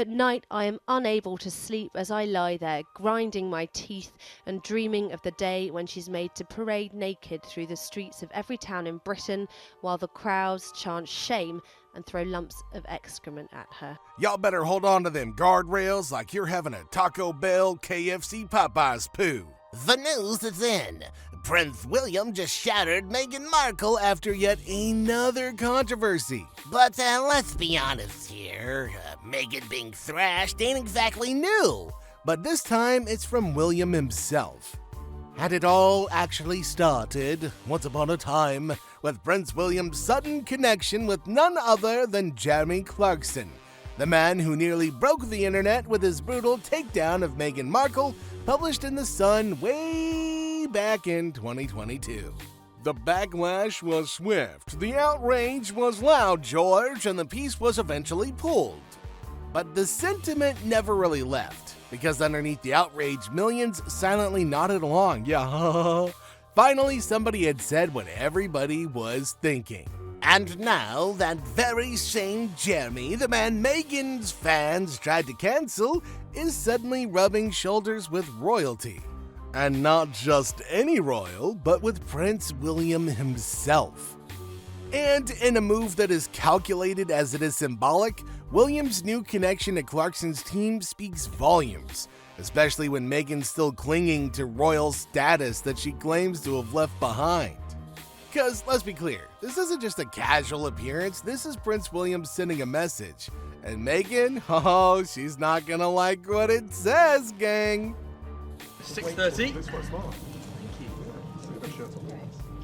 At night I am unable to sleep as I lie there, grinding my teeth and dreaming of the day when she's made to parade naked through the streets of every town in Britain while the crowds chant shame and throw lumps of excrement at her. Y'all better hold on to them guardrails like you're having a Taco Bell, KFC, Popeyes poo. The news is in. Prince William just shattered Meghan Markle after yet another controversy. But let's be honest here, Meghan being thrashed ain't exactly new. But this time it's from William himself. Had it all actually started once upon a time with Prince William's sudden connection with none other than Jeremy Clarkson, the man who nearly broke the internet with his brutal takedown of Meghan Markle, published in The Sun way back in 2022. The backlash was swift, the outrage was loud, George, and the piece was eventually pulled. But the sentiment never really left, because underneath the outrage, millions silently nodded along. Yeah, finally somebody had said what everybody was thinking. And now, that very same Jeremy, the man Meghan's fans tried to cancel, is suddenly rubbing shoulders with royalty. And not just any royal, but with Prince William himself. And in a move that is calculated as it is symbolic, William's new connection to Clarkson's team speaks volumes, especially when Meghan's still clinging to royal status that she claims to have left behind. Because, let's be clear, this isn't just a casual appearance, this is Prince William sending a message. And Meghan, oh, she's not gonna like what it says, gang. 6:30. This was small. Thank you.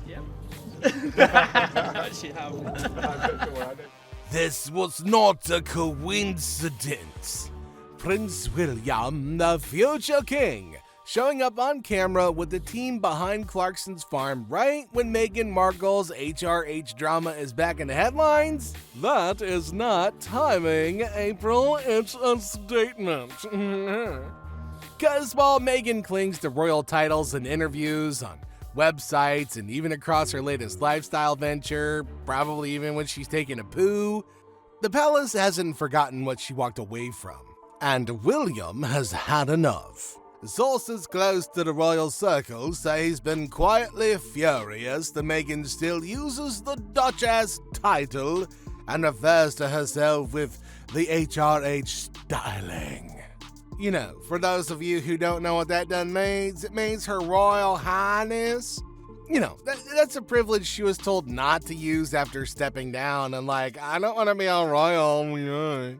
Yep. Actually have. This was not a coincidence. Prince William, the future king, showing up on camera with the team behind Clarkson's farm right when Meghan Markle's HRH drama is back in the headlines? That is not timing, April. It's a statement. Because while Meghan clings to royal titles and interviews on websites and even across her latest lifestyle venture, probably even when she's taking a poo, the palace hasn't forgotten what she walked away from. And William has had enough. Sources close to the royal circle say he's been quietly furious that Meghan still uses the Duchess title and refers to herself with the HRH styling. You know, for those of you who don't know what that done means, it means Her Royal Highness. You know, that's a privilege she was told not to use after stepping down and I don't want to be all royal. Yeah.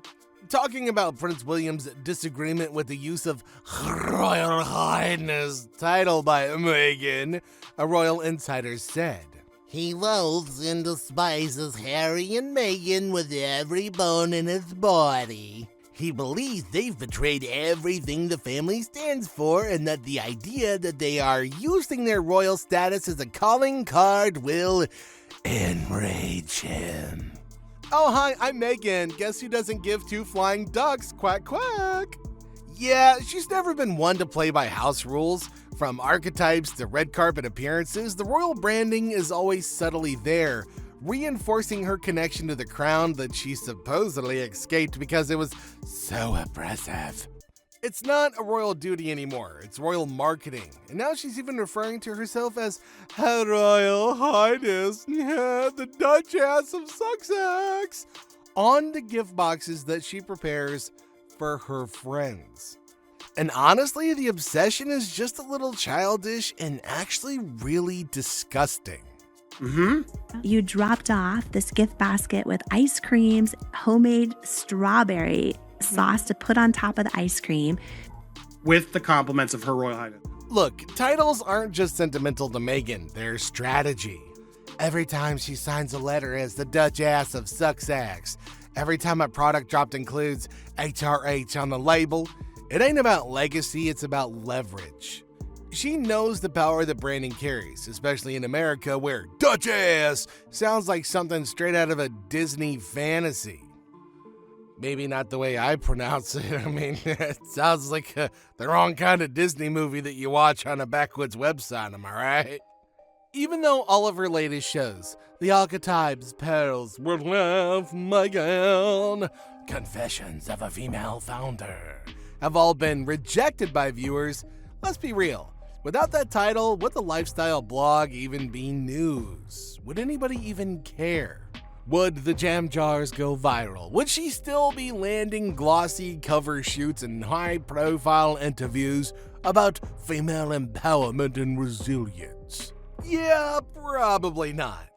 Talking about Prince William's disagreement with the use of Royal Highness title by Meghan, a royal insider said, he loathes and despises Harry and Meghan with every bone in his body. He believes they've betrayed everything the family stands for and that the idea that they are using their royal status as a calling card will enrage him. Oh, hi, I'm Meghan. Guess who doesn't give two flying ducks? Quack, quack. Yeah, she's never been one to play by house rules. From archetypes to red carpet appearances, the royal branding is always subtly there, reinforcing her connection to the crown that she supposedly escaped because it was so oppressive. It's not a royal duty anymore, it's royal marketing. And now she's even referring to herself as Her Royal Highness, the Duchess of Sussex, on the gift boxes that she prepares for her friends. And honestly, the obsession is just a little childish and actually really disgusting. You dropped off this gift basket with ice creams, homemade strawberry sauce to put on top of the ice cream. With the compliments of Her Royal Highness. Look, titles aren't just sentimental to Meghan, they're strategy. Every time she signs a letter as the Duchess of Sussex, every time a product dropped includes HRH on the label, it ain't about legacy, it's about leverage. She knows the power that branding carries, especially in America where Duchess sounds like something straight out of a Disney fantasy. Maybe not the way I pronounce it. I mean, it sounds like the wrong kind of Disney movie that you watch on a backwoods website, am I right? Even though all of her latest shows, the archetypes, pearls, were left Meghan, Confessions of a Female Founder, have all been rejected by viewers. Let's be real. Without that title, would the lifestyle blog even be news? Would anybody even care? Would the jam jars go viral? Would she still be landing glossy cover shoots and high-profile interviews about female empowerment and resilience? Yeah, probably not.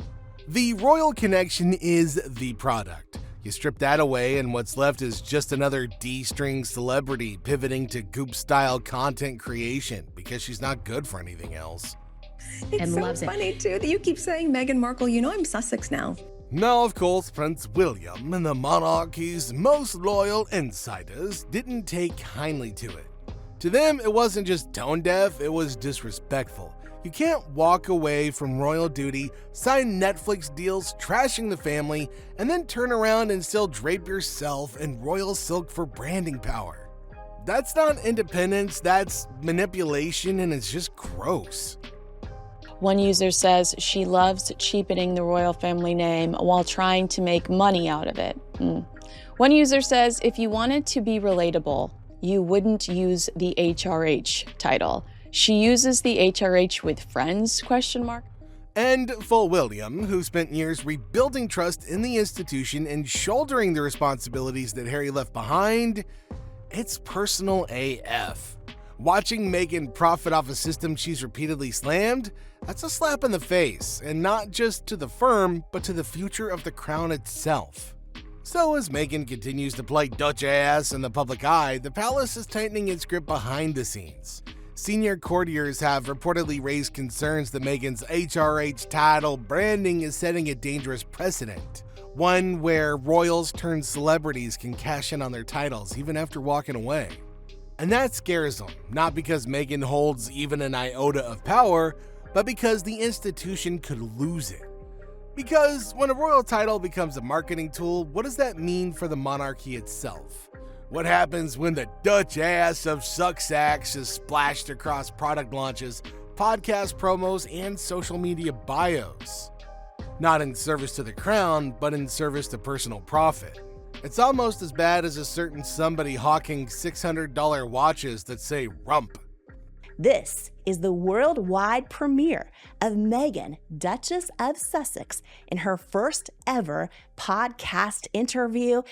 The royal connection is the product. You strip that away and what's left is just another D-string celebrity pivoting to Goop-style content creation because she's not good for anything else. It's so funny, too, that you keep saying Meghan Markle. You know I'm Sussex now. Now, of course, Prince William and the monarchy's most loyal insiders didn't take kindly to it. To them, it wasn't just tone-deaf, it was disrespectful. You can't walk away from royal duty, sign Netflix deals trashing the family, and then turn around and still drape yourself in royal silk for branding power. That's not independence, that's manipulation, and it's just gross. One user says she loves cheapening the royal family name while trying to make money out of it. One user says if you wanted to be relatable, you wouldn't use the HRH title. She uses the HRH with friends, ? And for William, who spent years rebuilding trust in the institution and shouldering the responsibilities that Harry left behind, it's personal AF. Watching Meghan profit off a system she's repeatedly slammed, that's a slap in the face, and not just to the firm, but to the future of the crown itself. So as Meghan continues to play Dutch ass in the public eye, the palace is tightening its grip behind the scenes. Senior courtiers have reportedly raised concerns that Meghan's HRH title branding is setting a dangerous precedent. One where royals turned celebrities can cash in on their titles even after walking away. And that scares them, not because Meghan holds even an iota of power, but because the institution could lose it. Because when a royal title becomes a marketing tool, what does that mean for the monarchy itself? What happens when the Dutch ass of Sussex is splashed across product launches, podcast promos, and social media bios? Not in service to the crown, but in service to personal profit. It's almost as bad as a certain somebody hawking $600 watches that say rump. This is the worldwide premiere of Meghan, Duchess of Sussex, in her first ever podcast interview.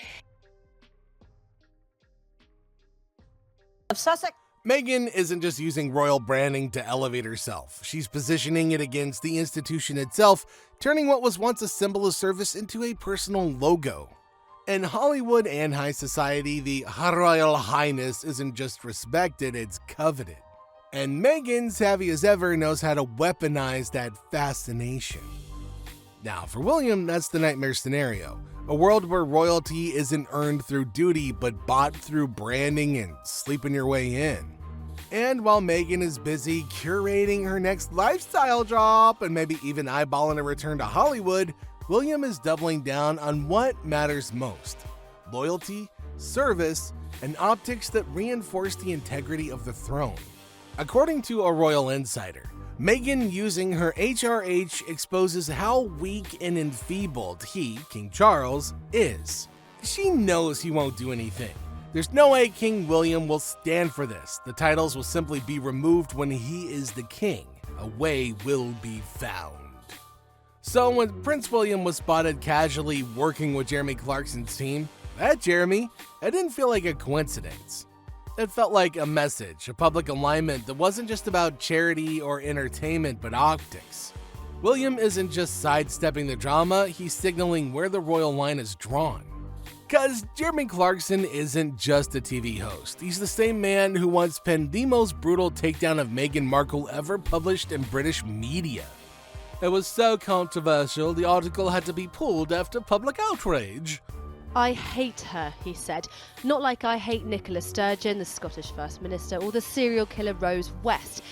Of Sussex. Meghan isn't just using royal branding to elevate herself. She's positioning it against the institution itself, turning what was once a symbol of service into a personal logo. In Hollywood and high society, the Royal Highness isn't just respected, it's coveted. And Meghan, savvy as ever, knows how to weaponize that fascination. Now, for William, that's the nightmare scenario. A world where royalty isn't earned through duty, but bought through branding and sleeping your way in. And while Meghan is busy curating her next lifestyle drop and maybe even eyeballing a return to Hollywood, William is doubling down on what matters most: loyalty, service, and optics that reinforce the integrity of the throne. According to a royal insider, Meghan using her HRH exposes how weak and enfeebled he, King Charles, is. She knows he won't do anything. There's no way King William will stand for this. The titles will simply be removed when he is the king. A way will be found. So when Prince William was spotted casually working with Jeremy Clarkson's team, that Jeremy, it didn't feel like a coincidence. It felt like a message, a public alignment that wasn't just about charity or entertainment, but optics. William isn't just sidestepping the drama, he's signaling where the royal line is drawn. Cause Jeremy Clarkson isn't just a TV host. He's the same man who once penned the most brutal takedown of Meghan Markle ever published in British media. It was so controversial, the article had to be pulled after public outrage. I hate her, he said. Not like I hate Nicola Sturgeon, the Scottish First Minister, or the serial killer Rose West.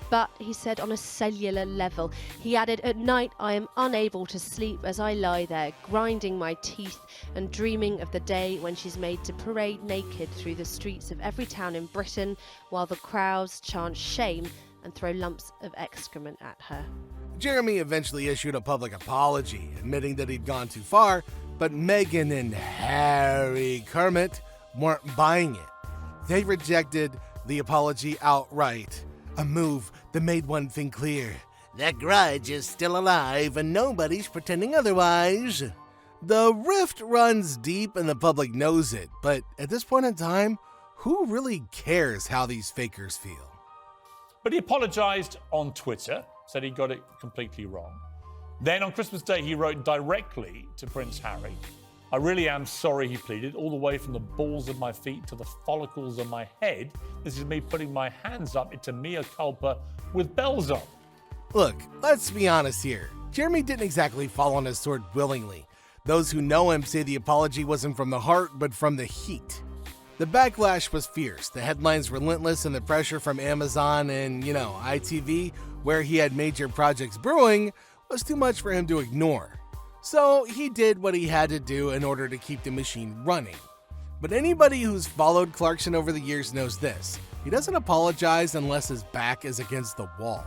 But, he said, on a cellular level. He added, at night I am unable to sleep as I lie there, grinding my teeth and dreaming of the day when she's made to parade naked through the streets of every town in Britain while the crowds chant shame and throw lumps of excrement at her. Jeremy eventually issued a public apology, admitting that he'd gone too far, But Meghan and Harry Kermit weren't buying it. They rejected the apology outright, a move that made one thing clear. The grudge is still alive and nobody's pretending otherwise. The rift runs deep and the public knows it, but at this point in time, who really cares how these fakers feel? But he apologized on Twitter, said he got it completely wrong. Then on Christmas Day, he wrote directly to Prince Harry. I really am sorry, he pleaded, all the way from the balls of my feet to the follicles of my head. This is me putting my hands up into mea culpa with bells on. Look, let's be honest here. Jeremy didn't exactly fall on his sword willingly. Those who know him say the apology wasn't from the heart, but from the heat. The backlash was fierce, the headlines relentless, and the pressure from Amazon and, ITV, where he had major projects brewing, was too much for him to ignore. So he did what he had to do in order to keep the machine running. But anybody who's followed Clarkson over the years knows this. He doesn't apologize unless his back is against the wall.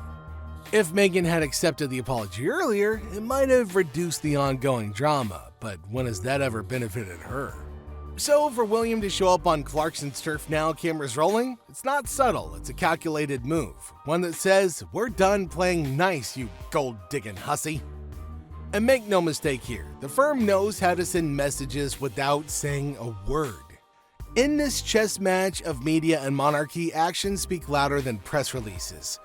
If Meghan had accepted the apology earlier, it might have reduced the ongoing drama, but when has that ever benefited her? So for William to show up on Clarkson's turf now, cameras rolling, it's not subtle, it's a calculated move. One that says, we're done playing nice, you gold-digging hussy. And make no mistake here, the firm knows how to send messages without saying a word. In this chess match of media and monarchy, actions speak louder than press releases.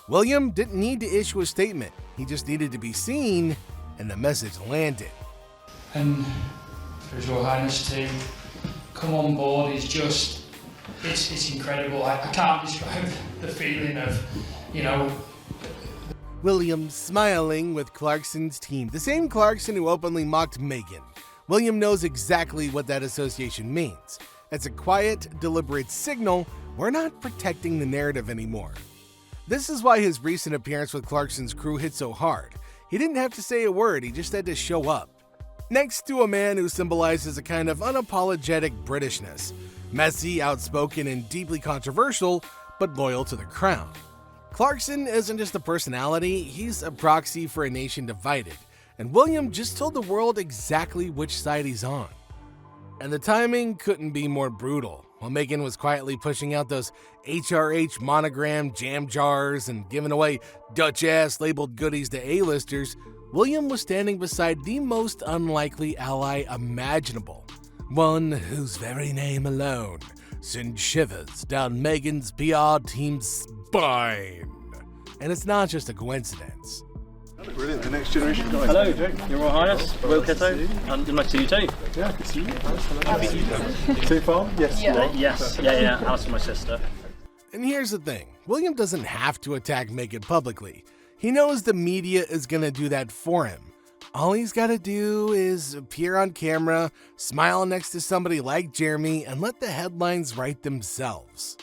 William didn't need to issue a statement, he just needed to be seen, and the message landed. And for His Royal Highness to come on board is just, it's incredible. I can't describe the feeling of, William smiling with Clarkson's team, the same Clarkson who openly mocked Meghan. William knows exactly what that association means. It's a quiet, deliberate signal, we're not protecting the narrative anymore. This is why his recent appearance with Clarkson's crew hit so hard. He didn't have to say a word, he just had to show up. Next to a man who symbolizes a kind of unapologetic Britishness. Messy, outspoken, and deeply controversial, but loyal to the crown. Clarkson isn't just a personality, he's a proxy for a nation divided. And William just told the world exactly which side he's on. And the timing couldn't be more brutal. While Meghan was quietly pushing out those HRH monogram jam jars and giving away Dutch-ass labeled goodies to A-listers, William was standing beside the most unlikely ally imaginable. One whose very name alone sends shivers down Meghan's PR team's spine. And it's not just a coincidence. Brilliant, the next generation guys. Hello, Your Royal Highness, Will Ketto, and good night to you too. Yeah, good to see you. Too far? Yes. Yeah, Alice and my sister. And here's the thing, William doesn't have to attack Meghan publicly. He knows the media is gonna do that for him. All he's gotta do is appear on camera, smile next to somebody like Jeremy, and let the headlines write themselves.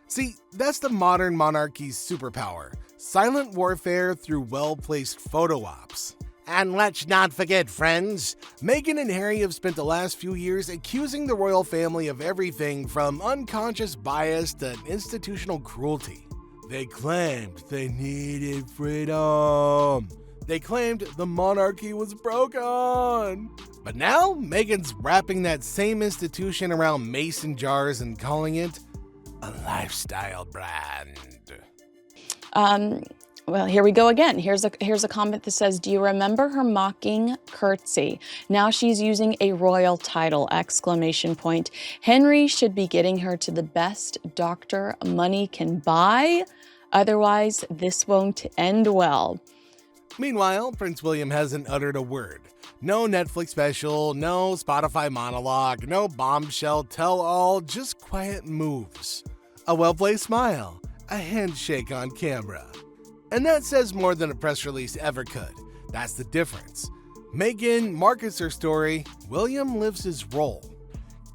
See, that's the modern monarchy's superpower. Silent warfare through well-placed photo ops. And let's not forget, friends, Meghan and Harry have spent the last few years accusing the royal family of everything from unconscious bias to institutional cruelty. They claimed they needed freedom. They claimed the monarchy was broken. But now, Meghan's wrapping that same institution around mason jars and calling it a lifestyle brand. Well, here we go again. Here's a comment that says, do you remember her mocking curtsy? Now she's using a royal title, ! Henry should be getting her to the best doctor money can buy. Otherwise, this won't end well. Meanwhile, Prince William hasn't uttered a word. No Netflix special, no Spotify monologue, no bombshell tell-all, just quiet moves. A well-placed smile, a handshake on camera. And that says more than a press release ever could. That's the difference. Meghan markets her story, William lives his role.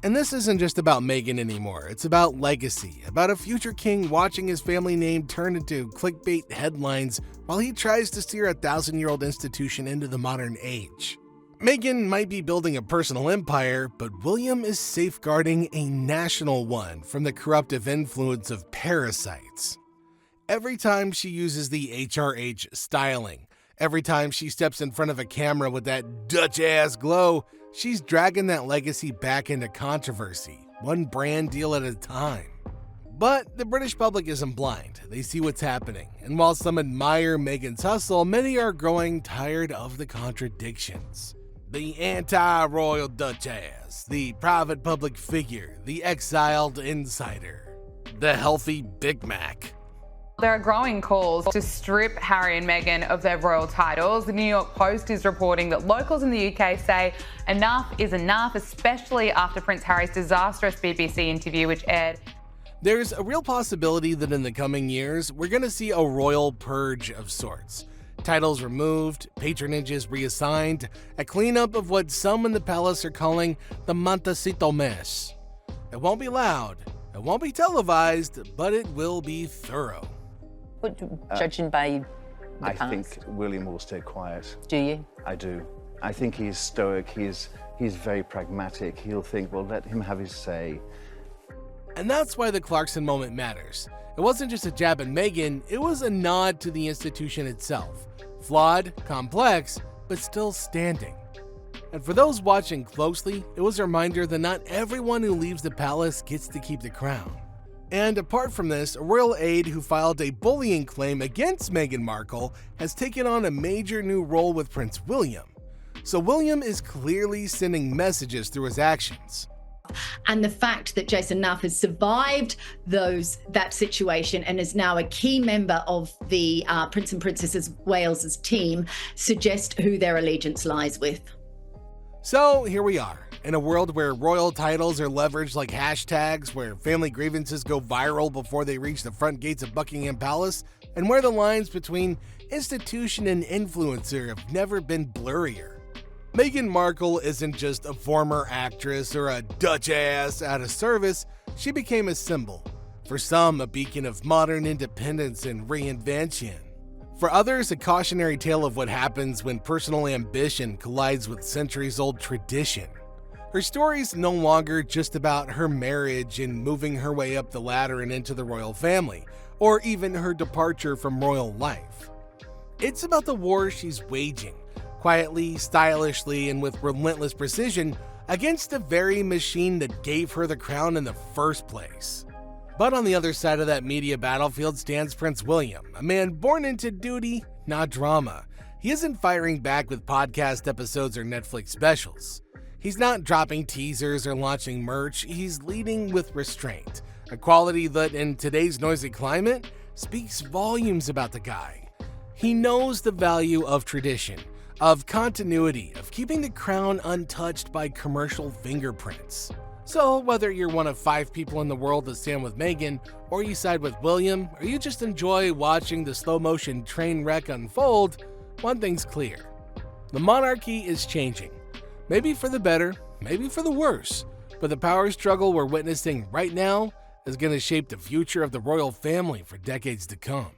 And this isn't just about Meghan anymore, it's about legacy, about a future king watching his family name turn into clickbait headlines while he tries to steer a 1,000-year-old institution into the modern age. Meghan might be building a personal empire, but William is safeguarding a national one from the corruptive influence of parasites. Every time she uses the HRH styling, every time she steps in front of a camera with that Dutch-ass glow, She's dragging that legacy back into controversy, one brand deal at a time. But the British public isn't blind. They see what's happening. And while some admire Meghan's hustle, many are growing tired of the contradictions. The anti-royal duchess, the private public figure, the exiled insider, the healthy Big Mac. There are growing calls to strip Harry and Meghan of their royal titles. The New York Post is reporting that locals in the UK say enough is enough, especially after Prince Harry's disastrous BBC interview, which aired. There's a real possibility that in the coming years, we're going to see a royal purge of sorts. Titles removed, patronages reassigned, a cleanup of what some in the palace are calling the Montecito mess. It won't be loud, it won't be televised, but it will be thorough. Judging by the I past? think William will stay quiet. Do you? I do. I think he's stoic, he's very pragmatic. He'll think, well, let him have his say. And that's why the Clarkson moment matters. It wasn't just a jab at Meghan, it was a nod to the institution itself. Flawed, complex, but still standing. And for those watching closely, it was a reminder that not everyone who leaves the palace gets to keep the crown. And apart from this, a royal aide who filed a bullying claim against Meghan Markle has taken on a major new role with Prince William. So William is clearly sending messages through his actions. And the fact that Jason Nuff has survived that situation and is now a key member of the Prince and Princess Wales's team suggests who their allegiance lies with. So here we are, in a world where royal titles are leveraged like hashtags, where family grievances go viral before they reach the front gates of Buckingham Palace, and where the lines between institution and influencer have never been blurrier. Meghan Markle isn't just a former actress or a duchess out of service, she became a symbol. For some, a beacon of modern independence and reinvention. For others, a cautionary tale of what happens when personal ambition collides with centuries-old tradition. Her story's no longer just about her marriage and moving her way up the ladder and into the royal family, or even her departure from royal life. It's about the war she's waging, quietly, stylishly, and with relentless precision, against the very machine that gave her the crown in the first place. But on the other side of that media battlefield stands Prince William, a man born into duty, not drama. He isn't firing back with podcast episodes or Netflix specials. He's not dropping teasers or launching merch, he's leading with restraint, a quality that in today's noisy climate speaks volumes about the guy. He knows the value of tradition, of continuity, of keeping the crown untouched by commercial fingerprints. So whether you're one of 5 people in the world that stand with Meghan, or you side with William, or you just enjoy watching the slow-motion train wreck unfold, one thing's clear. The monarchy is changing. Maybe for the better, maybe for the worse, but the power struggle we're witnessing right now is going to shape the future of the royal family for decades to come.